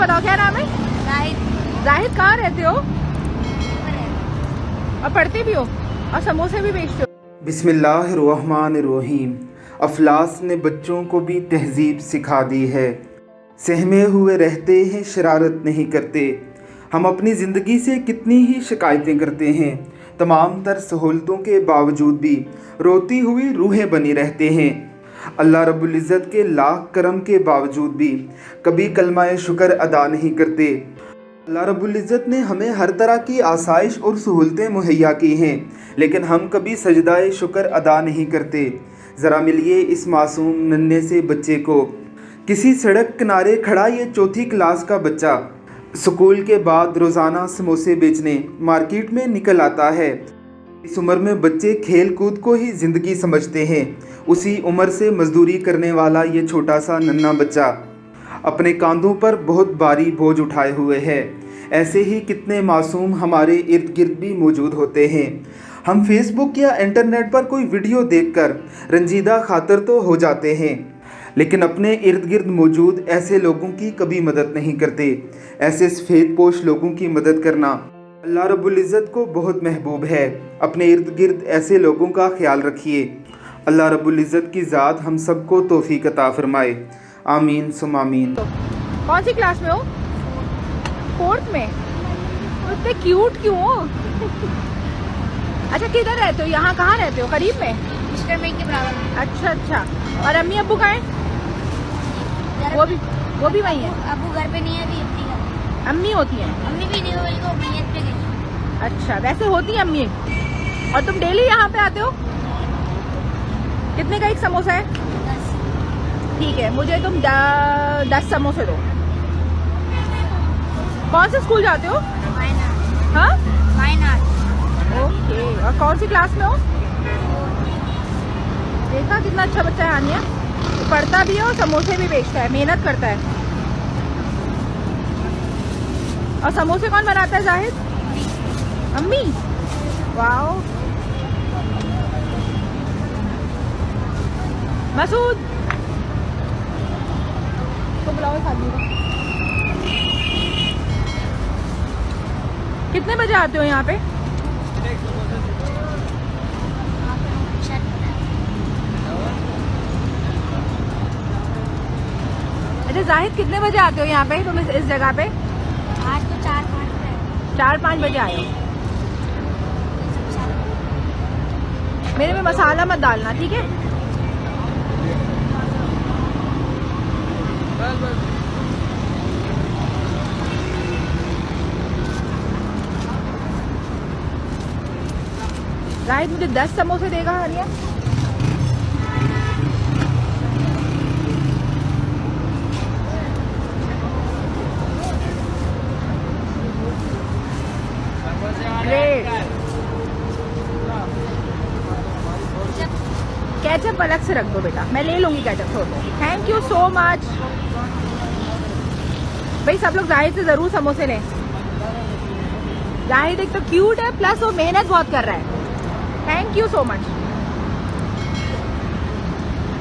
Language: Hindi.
बताओ क्या नाम है? जाहिद। जाहिद, कहाँ रहते हो और पढ़ते भी हो और समोसे भी बेचते हो? बिस्मिल्लाहिर्रहमानिर्रहीम। अफलास ने बच्चों को भी तहजीब सिखा दी है। सहमे हुए रहते हैं, शरारत नहीं करते। हम अपनी ज़िंदगी से कितनी ही शिकायतें करते हैं, तमाम तर सहूलतों के बावजूद भी रोती हुई रूहें बनी रहते हैं। अल्लाह रब्बुल इज़्ज़त के लाख करम के बावजूद भी कभी कलमाए शुक्र अदा नहीं करते। अल्लाह रब्बुल इज़्ज़त ने हमें हर तरह की आसाइश और सहूलतें मुहैया की हैं, लेकिन हम कभी सजदाए शुक्र अदा नहीं करते। ज़रा मिलिए इस मासूम नन्हे से बच्चे को। किसी सड़क किनारे खड़ा ये चौथी क्लास का बच्चा स्कूल के बाद रोज़ाना समोसे बेचने मार्केट में निकल आता है। इस उम्र में बच्चे खेल कूद को ही ज़िंदगी समझते हैं। उसी उम्र से मजदूरी करने वाला ये छोटा सा नन्हा बच्चा अपने कांधों पर बहुत भारी बोझ उठाए हुए है। ऐसे ही कितने मासूम हमारे इर्द गिर्द भी मौजूद होते हैं। हम फेसबुक या इंटरनेट पर कोई वीडियो देखकर रंजीदा खातर तो हो जाते हैं, लेकिन अपने इर्द गिर्द मौजूद ऐसे लोगों की कभी मदद नहीं करते। ऐसे सफ़ेदपोश लोगों की मदद करना अल्लाह रब्बुल इज़्ज़त को बहुत महबूब है। अपने इर्द गिर्द ऐसे लोगों का ख्याल रखिए। अल्लाह रब्बुल इज़्ज़त की ज़ात हम सबको तौफीक अता फरमाए। आमीन सुम आमीन। कौन सी क्लास में हो? 4th में। तो इतने क्यूट क्यों हो? अच्छा, किधर रहते हो? यहाँ कहाँ रहते हो? करीब में? मिस्टर बैंक के बराबर में। अच्छा अच्छा। और अम्मी अब्बू कहाँ हैं? वो भी वही है। अबू घर पे नहीं है अभी, अपनी घर। अम्मी होती हैं? अम्मी भी नहीं होगी, वो मैयत पे गई। अच्छा, वैसे होती है अम्मी। और तुम डेली यहाँ पे आते हो? कितने का एक समोसा है? 10। ठीक है, मुझे तुम 10 समोसे दो। कौन से स्कूल जाते हो? वायनाड। हाँ, वायनाड। ओके। और कौन सी क्लास में हो? देखा कितना अच्छा बच्चा है आनिया, पढ़ता भी है और समोसे भी बेचता है, मेहनत करता है। और समोसे कौन बनाता है? जाहिद? अम्मी। वाओ। मसूद तो बुलाओ शादी को। कितने बजे आते हो यहाँ पे? अच्छा जाहिद, कितने बजे आते हो यहाँ पे तुम इस जगह पे? आज तो 4-5 बजे। 4-5 बजे आए हो। मेरे में मसाला मत डालना, ठीक है? जाहिद मुझे 10 समोसे देगा हरिया? ग्रेट। केचप अलग से रख दो बेटा, मैं ले लूंगी केचप, छोड़ दो। Thank you so much. भाई सब लोग जाहिद से जरूर समोसे लें। जाहिद एक तो क्यूट है, प्लस वो मेहनत बहुत कर रहा है। Thank you so much.